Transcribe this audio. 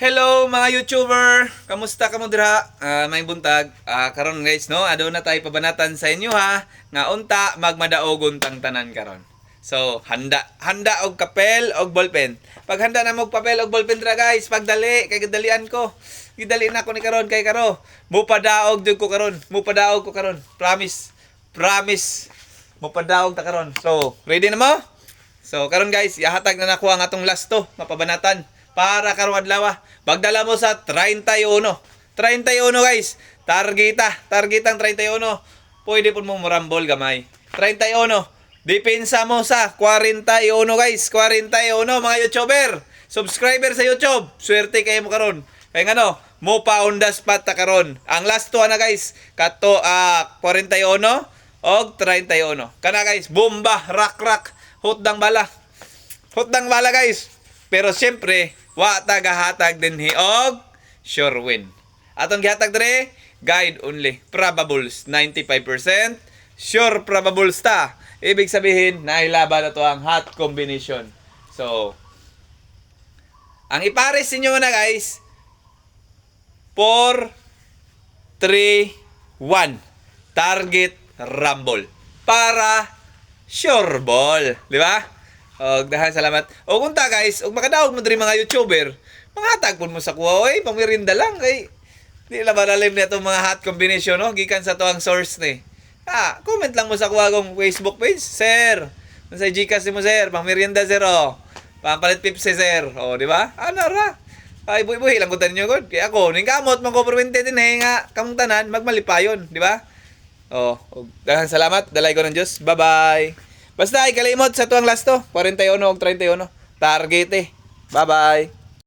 Hello mga YouTuber! Kamusta ka mo dira? May buntag. Karon guys, no? Ado na tayo pabanatan sa inyo ha. Nga unta magmadaog untang tanan karon. So, handa og kapel og ballpen. Pag handa na mo og papel og ballpen dira guys, pagdali kay gidalian ko. Gidali na ko ni karon kay karo. Mupadaog jud ko karon. Mupadaog ko karon. Promise. Promise. Mupadaog ta karon. So, ready na mo? So, karon guys, ihatag na nako ang atong last to, mapabanatan para karong adlaw. Pagdala mo sa 31. 31 guys. Targetang 31. Pwede po mo marambol gamay. 31. Depensa mo sa 41 guys. 41 mga YouTuber. Subscriber sa YouTube. Swerte kayo mo karon. Kaya ngano, mo pa on the spot ta karon. Ang last to na guys, kato 41 og 31. Kana guys, bomba, rak. Hutdang bala guys. Pero siyempre, wa tagahatag din og sure win. Atong gihatag dire, guide only. Probables 95%, sure probables ta. Ibig sabihin, nailaban na to ang hot combination. So, ang ipares ninyo na guys, 4, 3, 1. Target rumble. Para sure ball. Di ba? Og dahan salamat. Og unta guys, og makadaog mo diri mga YouTuber, mangatag pud mo sa kuha oy, pamirinda lang kay di la malalim na itong mga hot combination no, gikan sa to ang source ni. Comment lang mo sa kuha kong Facebook page, sir. Sa GCash mo sir, pamirinda sir oh. Pampalit Pepsi sir. Oh, di ba? Ano ra? Ay buhi lang ko tanin gud. Kay ako ning kamot man ko permente din nga kamong tanan magmalipayon, di ba? Oh, og dahan salamat, dalay ko ng Dios. Bye-bye. Basta ay kalimot sa tuang last to, 41 og 31. Target eh. Bye-bye.